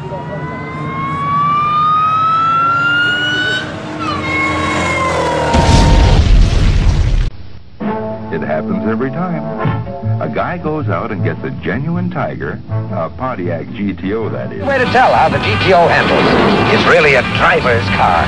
It happens every time. A guy goes out and gets a genuine Tiger, a Pontiac GTO that is. The way to tell how the GTO handles is really a driver's car.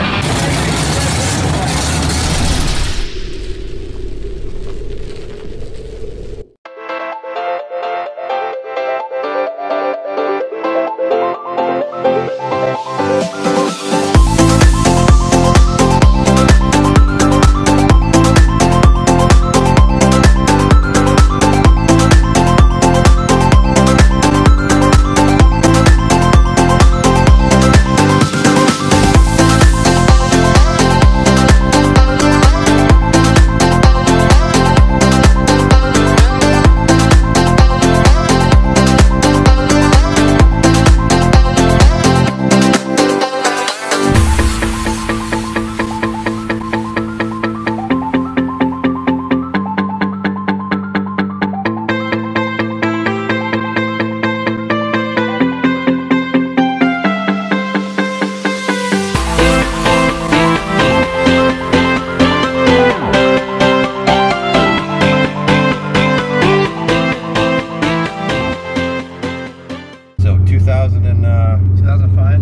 So 2005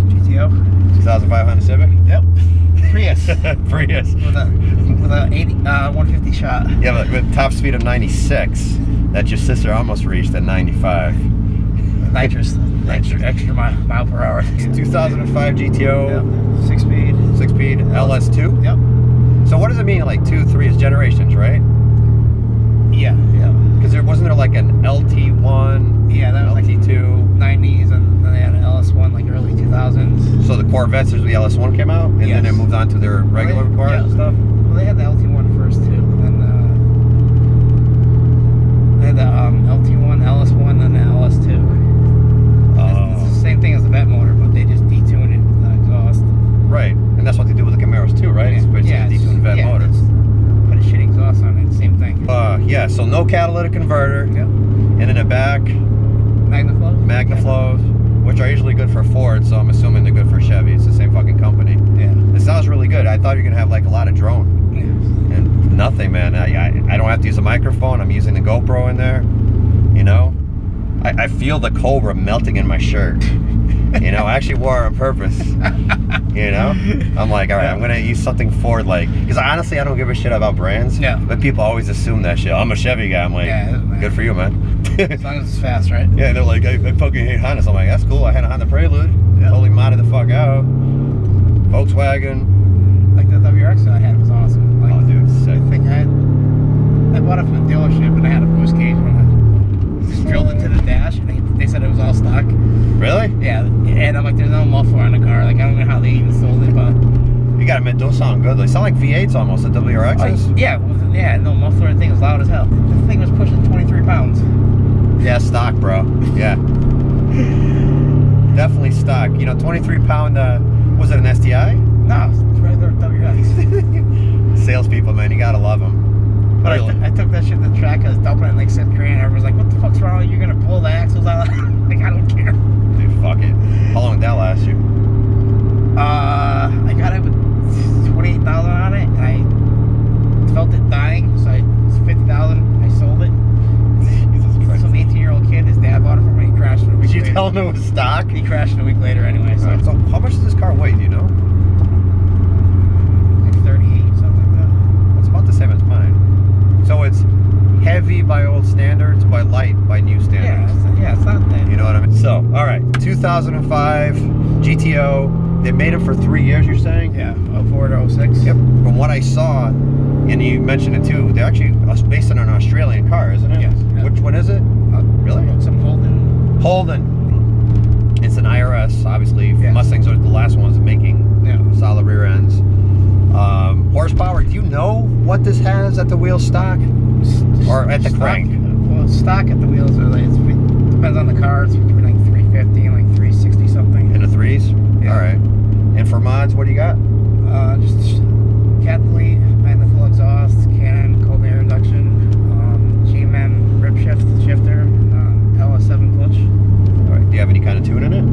GTO, 2005 Honda Civic. Yep. Prius. Prius. With a 150 shot. Yeah, but with top speed of 96, that your sister almost reached at 95. Nitrous. Extra mile per hour. 2005 GTO. Yep. 6-speed. 6-speed LS2. Yep. So what does it mean? Like 2, 3 is generations, right? Yeah. Yeah. Because wasn't there like an LT1? Yeah, that was LT2. Like 90s, and then they had an LS1 like early 2000s. So the Corvettes, the LS1 came out, and then they moved on to their regular cars and stuff. Well, they had the LT1 first too. Then they had the LT1, LS1, then the LS2. It's the same thing as the Vet motor, but they just detune it with the exhaust. Right, and that's what they do with the Camaros too, right? It's basically a detuned Vet motor. Put a shit exhaust on it, same thing. Yeah, so no catalytic converter. Yep. And in the back, Magnaflows, which are usually good for Ford, so I'm assuming they're good for Chevy. It's the same fucking company. Yeah. It sounds really good. I thought you were gonna have like a lot of drone. Yeah. And nothing, man. I don't have to use a microphone. I'm using the GoPro in there. You know, I feel the Cobra melting in my shirt. You know, I actually wore it on purpose. You know, I'm like, all right, I'm gonna use something Ford like, because honestly, I don't give a shit about brands. Yeah. But people always assume that shit. I'm a Chevy guy. I'm like, good for you, man. As long as it's fast, right? Yeah, they're like, I fucking hate Hondas. I'm like, that's cool. I had a Honda Prelude. Yeah. Totally modded the fuck out. Volkswagen. Like the WRX that I had was awesome. Like, Oh, dude, sick. I think I bought it from the dealership, and I had a boost cage when I just drilled into the dash, and they said it was all stock. Really? Yeah, and I'm like, there's no muffler on the car. Like, I don't know how they even sold it, but You gotta admit, those sound good. They sound like V8s almost, the WRXs. yeah, no muffler. The thing was loud as hell. The thing was pushing 23 pounds. Yeah, stock, bro. Yeah. Definitely stock. You know, 23 pound, was it an STI? No, it's regular WRX. Salespeople, man, you gotta love them. But I took that shit to the track. I was dumping it like $6 grand. Everyone's like, what the fuck's wrong? You're gonna pull the axles out? Like, I don't care. Dude, fuck it. How long did that last you? I got it with 28,000 on it, and I felt it dying, so it's 50,000. I sold it. Jesus Christ. Some 18-year-old kid, his dad bought it for me. He crashed it a week Did you later. tell him it was stock? He crashed it a week later anyway. So, So how much does this car weigh, do you know? like 38, something like that. It's about the same as mine. So it's heavy by old standards, by light by new standards. Yeah, it's not that. You know what I mean? So, all right, 2005 GTO. They made it for 3 years, you're saying? Yeah, 04 to 06. Yep. From what I saw, and you mentioned it too, they're actually based on an Australian car, isn't it? Yes. Yeah. Which one is it? Really? Some Holden. Holden. It's an IRS, obviously. Yeah. Mustangs are the last ones making solid rear ends. Horsepower, do you know what this has at the wheel stock? Or at the crank? Well, stock at the wheels are like, it depends on the car. It's between like 350 and like 360 something. In the threes? Yeah. All right. And for mods, what do you got? Just cat delete, Magnaflow exhaust, Canon, cold air induction, G-Man rip shifter, LS7 clutch. All right. Do you have any kind of tune in it?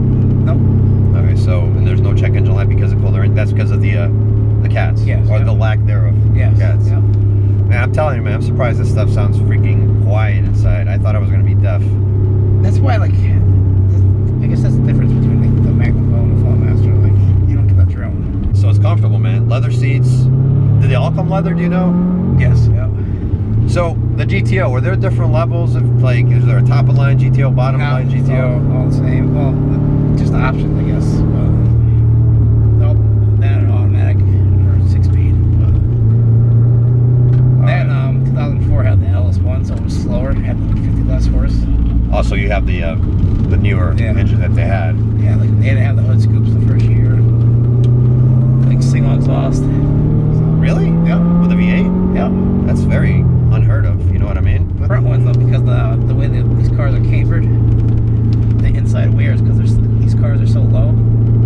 that's because of the cats. Yes, Or yeah. the lack thereof. Yes. Cats. Yep. Man, I'm telling you, man, I'm surprised this stuff sounds freaking quiet inside. I thought I was gonna be deaf. That's why, like, I guess that's the difference between the Magnavox and the Flowmaster. Like, you don't get that your own. So it's comfortable, man. Leather seats. Do they all come leather? Do you know? Yes. Yep. So the GTO, were there different levels of like? Is there a top of line GTO, bottom of No, line it's GTO? all the same. Well, just the options, I guess. Nope, that automatic or 6-speed. That 2004 had the LS1, so it was slower. Had like 50 less horse. Also, you have the newer Yeah. engine that they had. Yeah, like they didn't have the hood scoops the first year. Like single exhaust. Really? Yep. With a V8? Yep. That's very unheard of. You know what I mean? The front ones though, because the way that these cars are cambered, the inside wears because these cars are so low.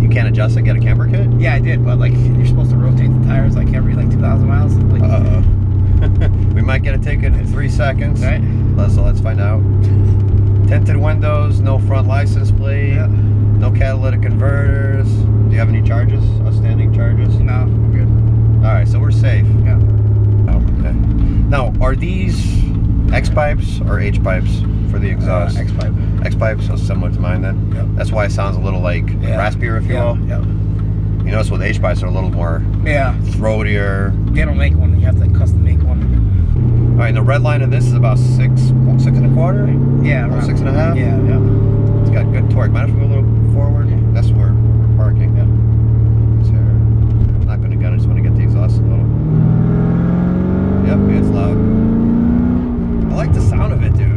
You can't adjust it. Get a camber kit? Yeah, I did, but like you're supposed to rotate the tires like every 2,000 miles. Like, We might get a ticket in 3 seconds. Right. So let's find out. Tinted windows, no front license plate, Yeah. no catalytic converters. Do you have any charges? Outstanding charges? No, we're good. All right, so we're safe. Yeah. Oh, okay. Now, are these X pipes or H pipes for the exhaust? X-Pipe. X pipes, so similar to mine then. Yep. That's why it sounds a little like raspier, if you will. Yeah. You notice with H pipes are a little more Yeah. throatier. They don't make one. You have to custom make one. All right, and the red line of this is about 6.25. Yeah. Oh, around- 6.5? Yeah. Yeah. It's got good torque. Mind if we go a little forward? Yeah. That's where we're parking. Yep. So, I'm not going to gun. I just want to get the exhaust a little. Yep, it's loud. I like the sound of it, dude.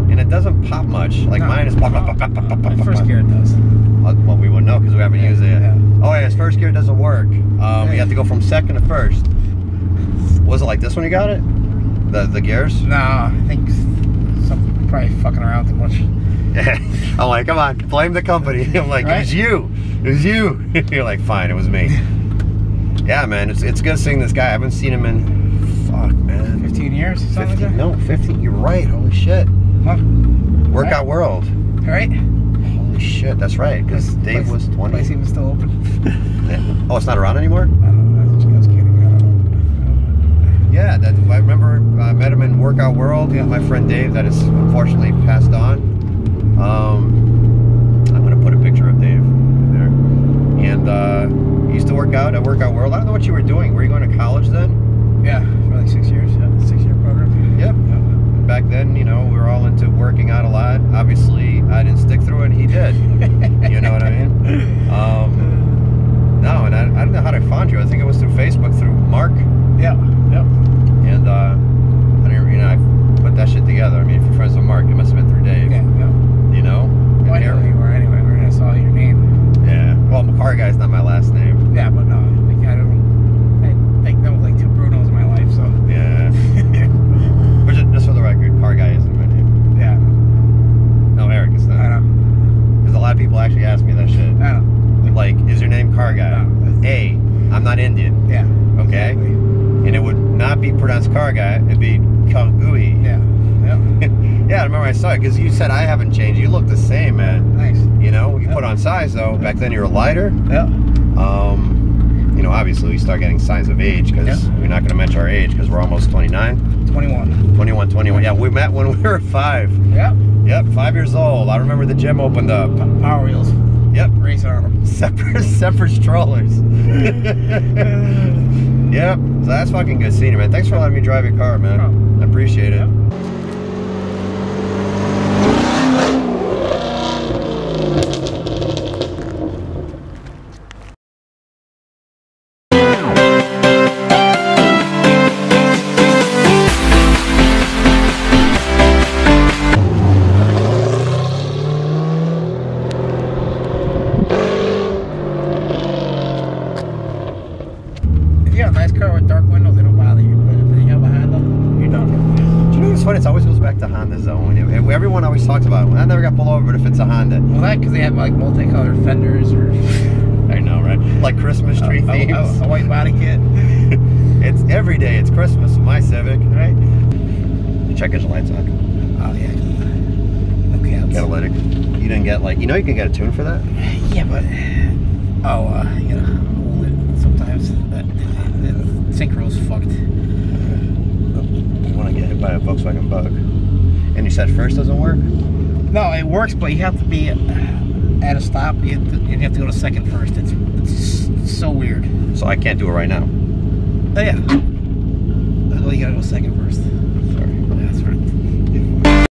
And it doesn't pop much. Like No. mine is pop, pop, pop, pop, pop, pop, pop, First pop. gear it does. Well, we wouldn't know because we haven't Yeah, used it yet. yeah. Oh, yeah, his first gear doesn't work. You have to go from second to first. Was it like this when you got it? The gears? No, I think some probably fucking around too much. I'm like, come on, blame the company. I'm like, Right? it was you. It was you. You're like, fine, it was me. Yeah, man, it's good seeing this guy. I haven't seen him in, fuck, man. 15 years, something 15, like that. no, 50. You're right. Holy shit. Huh? Workout World. Right? Holy shit, that's right. Because Dave Place- was 20. Place even still open. Oh, it's not around anymore? I don't know. I was kidding. I don't know. Yeah, that I remember. I met him in Workout World. Yeah. My friend Dave, that is unfortunately passed on. I'm gonna put a picture of Dave there. And he used to work out at Workout World. I don't know what you were doing. Were you going to college then? Yeah, for like 6 years. Yeah, 6-year program. Yep. Back then, you know, we were all into working out a lot. Obviously, I didn't stick through it, and he did. You know what I mean? No, and I don't know how I found you. I think it was through Facebook, through Mark. Yeah. Yep. And I didn't, you know, I put that shit together. I mean, if you're friends with Mark, it must have been through Dave. Yeah. Yeah. You know? Well, I know who you were anyway. When I saw your name. Yeah. Well, Car Guy's not my last name. Yeah, but no, like I don't. I know like 2 Brunos in my life, so. Yeah. But just for the record, Car Guy isn't my name. Yeah. No, Eric is not. I know. Because a lot of people actually ask me that shit. I know. Like, is your name Car Guy? No. A, I'm not Indian. Yeah. Okay? Exactly. And it would not be pronounced Car Guy, it'd be Kalgui. Yeah. Yep. Yeah, I remember I saw it because you said I haven't changed. You look the same, man. Nice. You know, you Yep. put on size though. Back then you were lighter. Yeah. You know, obviously we start getting signs of age because Yep. we're not going to mention our age because we're almost 29. 21. 21. Yeah, we met when we were 5. Yep. Yep, 5 years old. I remember the gym opened up. Power wheels. Yep. Racing on them. Separate strollers. Yep. So that's fucking good seeing you, man. Thanks for letting me drive your car, man. I appreciate it. Yep. If you have a nice car with dark windows, they don't bother you. But if you have a Honda, you're done. Do you know what's funny? It always goes back to Honda zone. Everyone always talks about it. I never got pulled over, but if it's a Honda. Well, that because they have like multicolored fenders or I know, right? Like Christmas tree themes. a white body kit. It's every day. It's Christmas with my Civic. Right? Check his lights on. Oh, yeah. Okay, catalytic. You didn't get like, you know, you can get a tune for that. Yeah, but you know, sometimes the synchro's fucked. You want to get hit by a Volkswagen Bug, and you said first doesn't work. No, it works, but you have to be at a stop. You have to go to second first. It's so weird. So I can't do it right now. Oh yeah. Well, you gotta go second first.